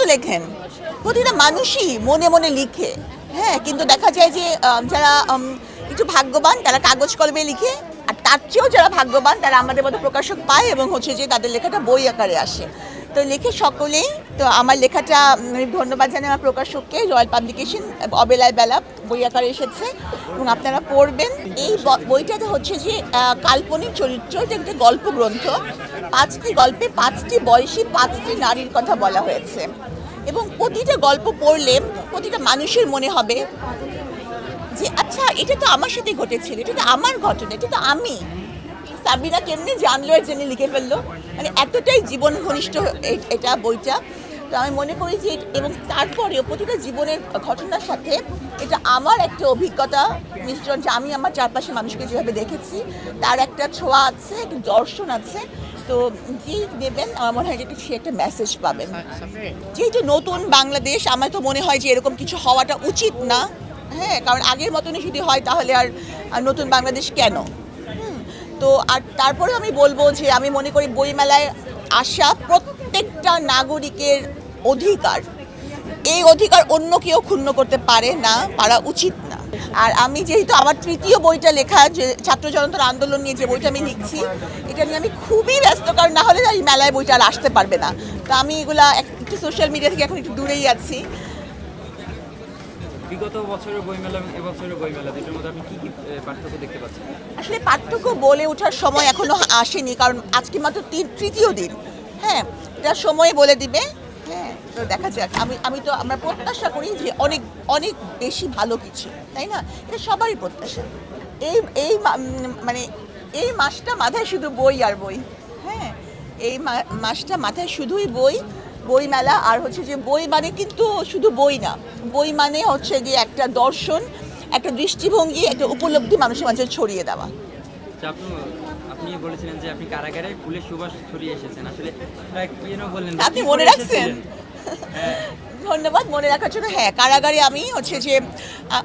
তো লেখেন, প্রতিটা মানুষই মনে মনে লিখে। হ্যাঁ, কিন্তু দেখা যায় যে যারা একটু ভাগ্যবান তারা কাগজ কলমে লিখে, আর তার চেয়েও যারা ভাগ্যবান তারা আমাদের মতো প্রকাশক পায় এবং হচ্ছে যে তাদের লেখাটা বই আকারে আসে। তো লেখে সকলেই। তো আমার লেখাটা ধন্যবাদ জানাই আমার প্রকাশককে, রয়্যাল পাবলিকেশন, অবেলায় বেলা বই আকারে এসেছে এবং আপনারা পড়বেন। এই বইটাতে হচ্ছে যে কাল্পনিক চরিত্র, এটা একটা গল্প গ্রন্থ। 5টি গল্পে 5টি বয়সী 5টি নারীর কথা বলা হয়েছে এবং প্রতিটা গল্প পড়লে প্রতিটা মানুষের মনে হবে যে আচ্ছা, এটা তো আমার সাথে ঘটেছিল, এটা তো আমার ঘটনা, এটা তো আমি। সাবিনা কেমনি জানলো আর জেনে লিখে ফেললো, মানে এতটাই জীবন ঘনিষ্ঠ এটা বইটা। তো আমি মনে করি যে এবং তারপরেও প্রতিটা জীবনের ঘটনার সাথে এটা আমার একটা অভিজ্ঞতা মিশ্রণ, যে আমি আমার চারপাশে মানুষকে যেভাবে দেখেছি তার একটা ছোঁয়া আছে, একটা দর্শন আছে। তো যেই দেবেন আমার মনে হয় যে সে একটা মেসেজ পাবেন। যেহেতু নতুন বাংলাদেশ, আমার তো মনে হয় যে এরকম কিছু হওয়াটা উচিত না। হ্যাঁ, কারণ আগের মতনই যদি হয় তাহলে আর নতুন বাংলাদেশ কেন? তো আর তারপরেও আমি বলবো যে আমি মনে করি বইমেলায় আসা প্রত্যেকটা নাগরিকের অধিকার। এই অধিকার অন্য কেউ ক্ষুণ্ণ করতে পারে না, পারা উচিত না। আর আমি যেহেতু আমার তৃতীয় বইটা লেখা, যে ছাত্র জনতার আন্দোলন নিয়ে যে বইটা আমি লিখছি, এটা নিয়ে আমি খুবই ব্যস্ত, কারণ না হলে এই মেলায় বইটা আর আসতে পারবে না। তো আমি এগুলা একটু সোশ্যাল মিডিয়া থেকে এখন একটু দূরেই আছি। বিগত বছরের বইমেলা এবং এবছরের বইমেলা দুটোর মধ্যে আপনি কি কি পার্থক্য দেখতে পাচ্ছেন? আসলে পার্থক্য বলে ওঠার সময় এখনো আসেনি, কারণ আজকে মাত্র তৃতীয় দিন। হ্যাঁ, এটা সময় বলে দিবে। হ্যাঁ, তো দেখা যাক। আমি তো আমরা প্রত্যাশা করি যে অনেক অনেক বেশি ভালো কিছু, তাই না? এটা সবারই প্রত্যাশা। এই এই মানে এই মাসটা মাথায় শুধু বই আর বই। হ্যাঁ, এই মাসটা মাথায় শুধুই বই, বইমেলা। আর হচ্ছে যে বই মানে কিন্তু শুধু বই না, বই মানে হচ্ছে গিয়ে একটা দর্শন, একটা দৃষ্টিভঙ্গি, একটা উপলব্ধি মানুষের মাঝে ছড়িয়ে দেওয়া। আপনি বলেছিলেন যে আপনি কারাগারে ফুলের সুবাস ছড়িয়ে এসেছেন, আসলে কেন বললেন? আপনি মনে রাখছেন? ধন্যবাদ মনে রাখার জন্য। হ্যাঁ, কারাগারে আমি হচ্ছে যে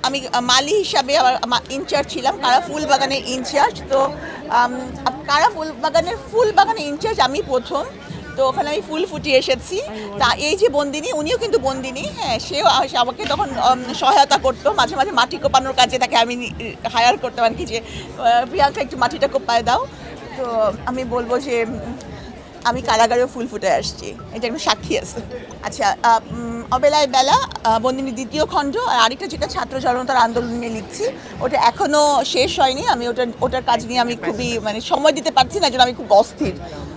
আমি মালি হিসাবে ইনচার্জ ছিলাম, কারা ফুল বাগানের ইনচার্জ। তো কারা ফুল বাগানের ইনচার্জ আমি প্রথম। তো ওখানে আমি ফুল ফুটিয়ে এসেছি। তা এই যে বন্দিনী, উনিও কিন্তু বন্দিনী। হ্যাঁ, সেও আমাকে তখন সহায়তা করতো, মাঝে মাঝে মাটি কোপানোর কাজে তাকে আমি হায়ার করতাম আর কি, যে প্রিয়াঙ্কা একটু মাটিটা কোপায় দাও। তো আমি বলবো যে আমি কারাগারেও ফুল ফুটে আসছি, এটা একটু সাক্ষী আছে। আচ্ছা, অবেলায় বেলা বন্দিনী দ্বিতীয় খণ্ড, আর আরেকটা যেটা ছাত্র জনতার আন্দোলন নিয়ে লিখছি, ওটা এখনও শেষ হয়নি। আমি ওটার কাজ নিয়ে আমি খুবই সময় দিতে পারছি না, যেন আমি খুব অস্থির।